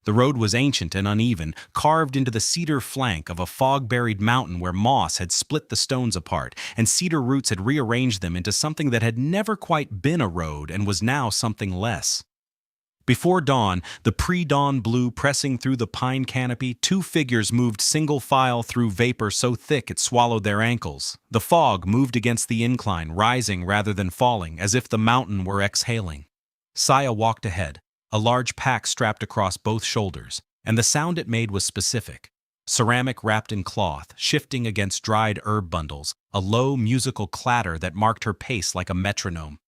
The road was ancient and uneven, carved into the cedar flank of a fog-buried mountain where moss had split the stones apart, and cedar roots had rearranged them into something that had never quite been a road and was now something less. Before dawn, the pre-dawn blue pressing through the pine canopy, two figures moved single file through vapor so thick it swallowed their ankles. The fog moved against the incline, rising rather than falling, as if the mountain were exhaling. Saya walked ahead, a large pack strapped across both shoulders, and the sound it made was specific. Ceramic wrapped in cloth, shifting against dried herb bundles, a low musical clatter that marked her pace like a metronome.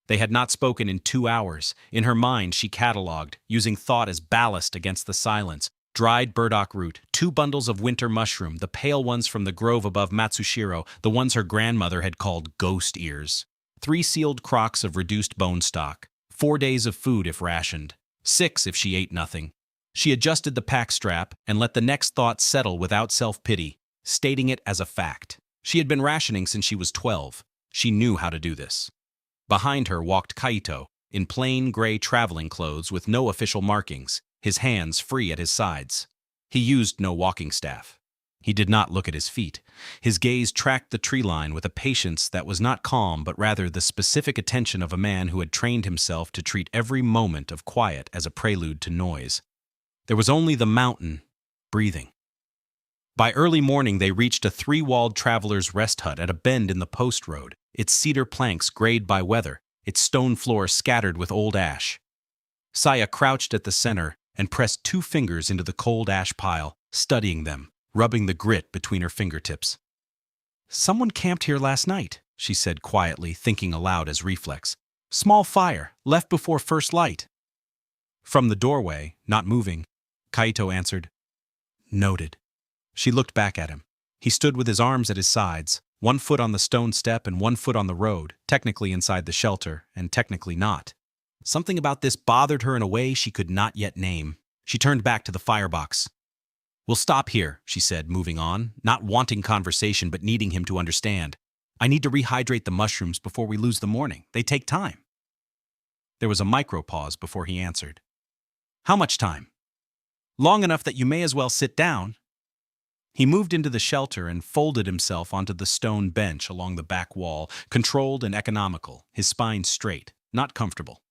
They had not spoken in 2 hours. In her mind, she catalogued, using thought as ballast against the silence. Dried burdock root, 2 bundles of winter mushroom, the pale ones from the grove above Matsushiro, the ones her grandmother had called ghost ears. 3 sealed crocks of reduced bone stock. 4 days of food if rationed. 6 if she ate nothing. She adjusted the pack strap and let the next thought settle without self-pity, stating it as a fact. She had been rationing since she was 12. She knew how to do this. Behind her walked Kaito, in plain gray traveling clothes with no official markings, his hands free at his sides. He used no walking staff. He did not look at his feet. His gaze tracked the tree line with a patience that was not calm but rather the specific attention of a man who had trained himself to treat every moment of quiet as a prelude to noise. There was only the mountain, breathing. By early morning they reached a 3-walled traveler's rest hut at a bend in the post road, its cedar planks grayed by weather, its stone floor scattered with old ash. Saya crouched at the center and pressed 2 fingers into the cold ash pile, studying them, rubbing the grit between her fingertips. "Someone camped here last night," she said quietly, thinking aloud as reflex. "Small fire, left before first light." From the doorway, not moving, Kaito answered, "Noted." She looked back at him. He stood with his arms at his sides, 1 foot on the stone step and 1 foot on the road, technically inside the shelter, and technically not. Something about this bothered her in a way she could not yet name. She turned back to the firebox. "We'll stop here," she said, moving on, not wanting conversation but needing him to understand. "I need to rehydrate the mushrooms before we lose the morning. They take time." There was a micro-pause before he answered. "How much time?" "Long enough that you may as well sit down." He moved into the shelter and folded himself onto the stone bench along the back wall, controlled and economical, his spine straight, not comfortable.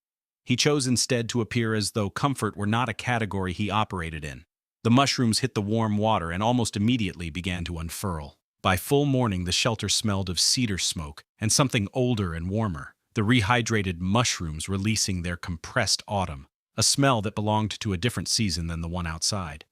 He chose instead to appear as though comfort were not a category he operated in. The mushrooms hit the warm water and almost immediately began to unfurl. By full morning, the shelter smelled of cedar smoke and something older and warmer, the rehydrated mushrooms releasing their compressed autumn, a smell that belonged to a different season than the one outside.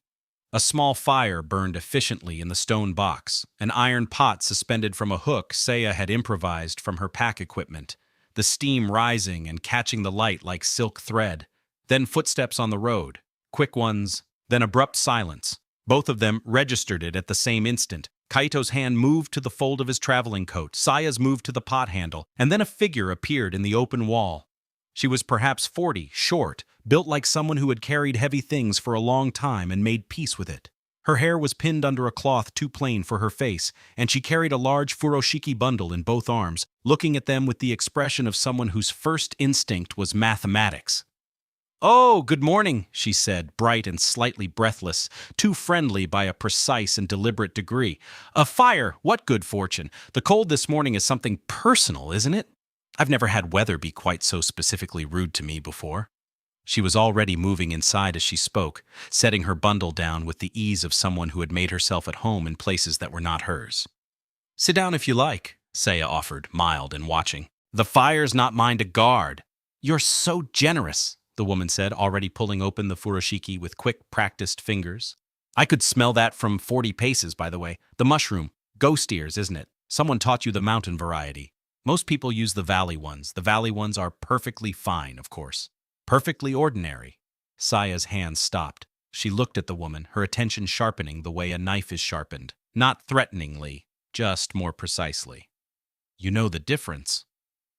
A small fire burned efficiently in the stone box, an iron pot suspended from a hook Saya had improvised from her pack equipment, the steam rising and catching the light like silk thread. Then footsteps on the road, quick ones, then abrupt silence. Both of them registered it at the same instant. Kaito's hand moved to the fold of his traveling coat, Saya's moved to the pot handle, and then a figure appeared in the open wall. She was perhaps 40, short, built like someone who had carried heavy things for a long time and made peace with it. Her hair was pinned under a cloth too plain for her face, and she carried a large furoshiki bundle in both arms, looking at them with the expression of someone whose first instinct was mathematics. "Oh, good morning," she said, bright and slightly breathless, too friendly by a precise and deliberate degree. "A fire, what good fortune. The cold this morning is something personal, isn't it? I've never had weather be quite so specifically rude to me before." She was already moving inside as she spoke, setting her bundle down with the ease of someone who had made herself at home in places that were not hers. "Sit down if you like," Saya offered, mild and watching. "The fire's not mine to guard." "You're so generous," the woman said, already pulling open the furoshiki with quick, practiced fingers. "I could smell that from 40 paces, by the way. The mushroom. Ghost ears, isn't it? Someone taught you the mountain variety. Most people use the valley ones. The valley ones are perfectly fine, of course. Perfectly ordinary." Saya's hands stopped. She looked at the woman, her attention sharpening the way a knife is sharpened. Not threateningly, just more precisely. "You know the difference."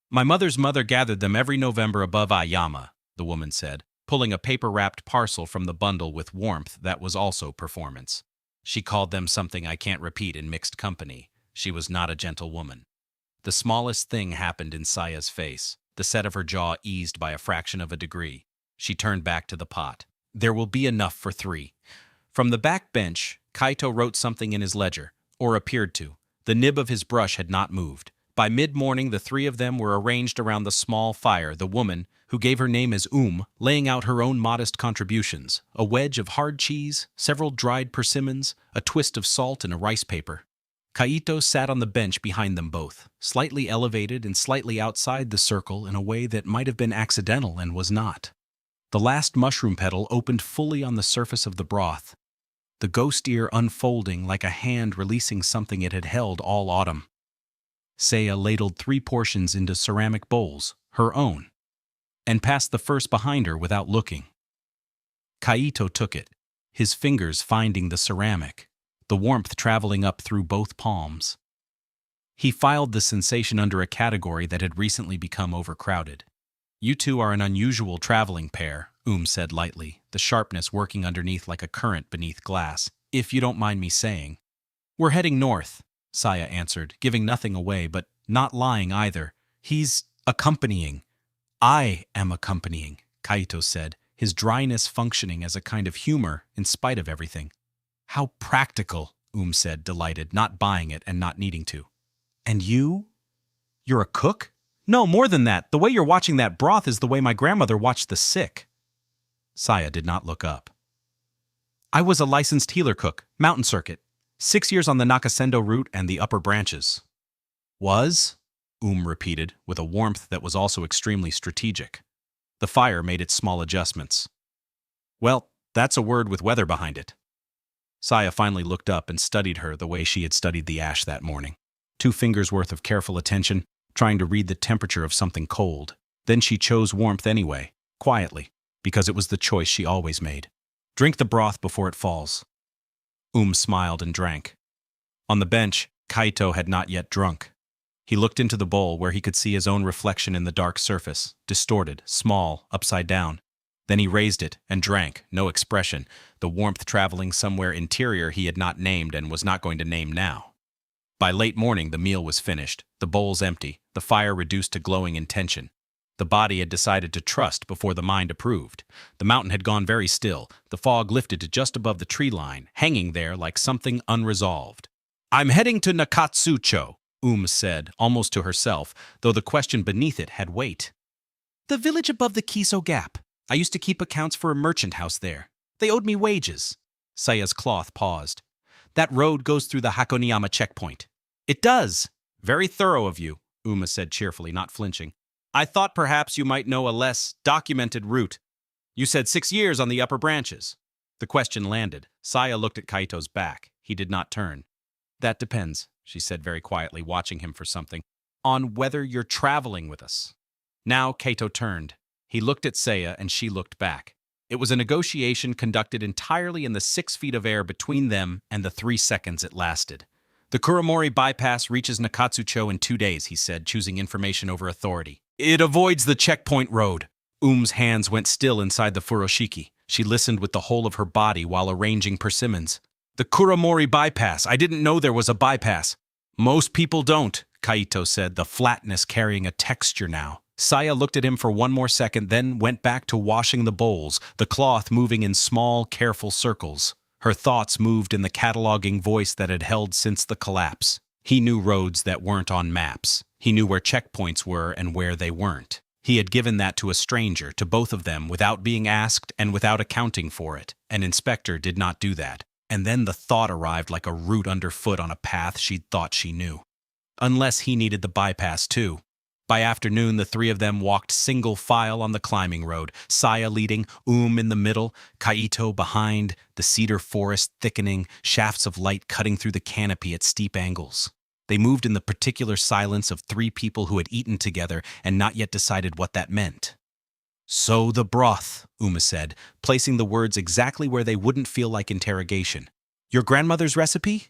"My mother's mother gathered them every November above Ayama," the woman said, pulling a paper-wrapped parcel from the bundle with warmth that was also performance. "She called them something I can't repeat in mixed company. She was not a gentle woman." The smallest thing happened in Saya's face. The set of her jaw eased by a fraction of a degree. She turned back to the pot. There will be enough for 3. From the back bench, Kaito wrote something in his ledger, or appeared to. The nib of his brush had not moved. By mid-morning, the 3 of them were arranged around the small fire, the woman, who gave her name as laying out her own modest contributions, a wedge of hard cheese, several dried persimmons, a twist of salt, and a rice paper. Kaito sat on the bench behind them both, slightly elevated and slightly outside the circle in a way that might have been accidental and was not. The last mushroom petal opened fully on the surface of the broth, the ghost ear unfolding like a hand releasing something it had held all autumn. Seiya ladled 3 portions into ceramic bowls, her own, and passed the first behind her without looking. Kaito took it, his fingers finding the ceramic, the warmth traveling up through both palms. He filed the sensation under a category that had recently become overcrowded. "You two are an unusual traveling pair," said lightly, the sharpness working underneath like a current beneath glass, "if you don't mind me saying." "We're heading north," Seiya answered, giving nothing away but not lying either. "He's accompanying." "I am accompanying," Kaito said, his dryness functioning as a kind of humor in spite of everything. "How practical," said, delighted, not buying it and not needing to. "And you? You're a cook?" "No, more than that. The way you're watching that broth is the way my grandmother watched the sick." Seiya did not look up. "I was a licensed healer cook, mountain circuit. 6 years on the Nakasendo route and the upper branches." "Was?" Repeated, with a warmth that was also extremely strategic. The fire made its small adjustments. "Well, that's a word with weather behind it." Seiya finally looked up and studied her the way she had studied the ash that morning. 2 fingers worth of careful attention, trying to read the temperature of something cold. Then she chose warmth anyway, quietly, because it was the choice she always made. "Drink the broth before it falls." Smiled and drank. On the bench, Kaito had not yet drunk. He looked into the bowl where he could see his own reflection in the dark surface, distorted, small, upside down. Then he raised it and drank, no expression, the warmth traveling somewhere interior he had not named and was not going to name now. By late morning, the meal was finished, the bowls empty, the fire reduced to glowing intention. The body had decided to trust before the mind approved. The mountain had gone very still, the fog lifted to just above the tree line, hanging there like something unresolved. "I'm heading to Nakatsucho," said, almost to herself, though the question beneath it had weight. "The village above the Kiso Gap. I used to keep accounts for a merchant house there. They owed me wages." Seiya's cloth paused. "That road goes through the Hakoniyama checkpoint." "It does." "Very thorough of you," said cheerfully, not flinching. "I thought perhaps you might know a less documented route. You said 6 years on the upper branches." The question landed. Seiya looked at Kaito's back. He did not turn. "That depends," she said very quietly, watching him for something, "on whether you're traveling with us." Now Kaito turned. He looked at Seiya and she looked back. It was a negotiation conducted entirely in the 6 feet of air between them and the 3 seconds it lasted. "The Kuramori bypass reaches Nakatsucho in 2 days," he said, choosing information over authority. "It avoids the checkpoint road." Hands went still inside the furoshiki. She listened with the whole of her body while arranging persimmons. "The Kuramori bypass. I didn't know there was a bypass." "Most people don't," Kaito said, the flatness carrying a texture now. Seiya looked at him for 1 more second, then went back to washing the bowls, the cloth moving in small, careful circles. Her thoughts moved in the cataloging voice that had held since the collapse. He knew roads that weren't on maps. He knew where checkpoints were and where they weren't. He had given that to a stranger, to both of them, without being asked and without accounting for it. An inspector did not do that. And then the thought arrived like a root underfoot on a path she'd thought she knew. Unless he needed the bypass too. By afternoon, the 3 of them walked single file on the climbing road, Seiya leading, in the middle, Kaito behind, the cedar forest thickening, shafts of light cutting through the canopy at steep angles. They moved in the particular silence of 3 people who had eaten together and not yet decided what that meant. "So the broth," said, placing the words exactly where they wouldn't feel like interrogation. "Your grandmother's recipe?"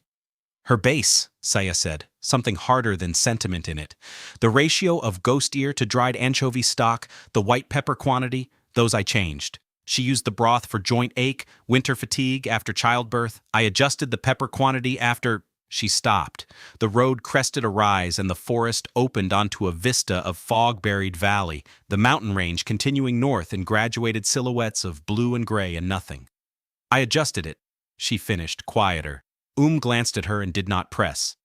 "Her base," Seiya said, something harder than sentiment in it. "The ratio of ghost ear to dried anchovy stock, the white pepper quantity, those I changed. She used the broth for joint ache, winter fatigue after childbirth. I adjusted the pepper quantity after..." She stopped. The road crested a rise and the forest opened onto a vista of fog-buried valley, the mountain range continuing north in graduated silhouettes of blue and gray and nothing. I adjusted it, she finished, quieter. Glanced at her and did not press.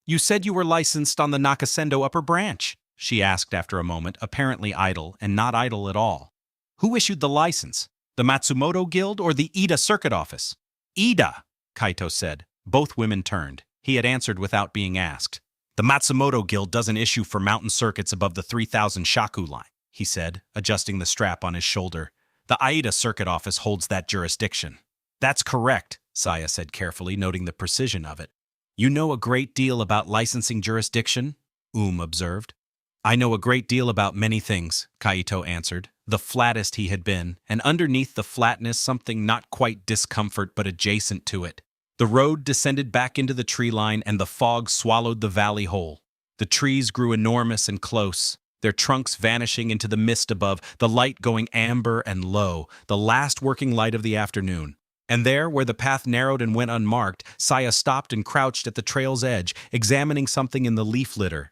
You said you were licensed on the Nakasendo upper branch, she asked after a moment, apparently idle and not idle at all. Who issued the license? The Matsumoto Guild or the Ida Circuit Office? Ida, Kaito said. Both women turned. He had answered without being asked. The Matsumoto Guild doesn't issue for mountain circuits above the 3,000 shaku line, he said, adjusting the strap on his shoulder. The Aida Circuit Office holds that jurisdiction. That's correct, Saya said carefully, noting the precision of it. You know a great deal about licensing jurisdiction? Observed. I know a great deal about many things, Kaito answered, the flattest he had been, and underneath the flatness something not quite discomfort but adjacent to it. The road descended back into the tree line and the fog swallowed the valley whole. The trees grew enormous and close, their trunks vanishing into the mist above, the light going amber and low, the last working light of the afternoon. And there, where the path narrowed and went unmarked, Saya stopped and crouched at the trail's edge, examining something in the leaf litter.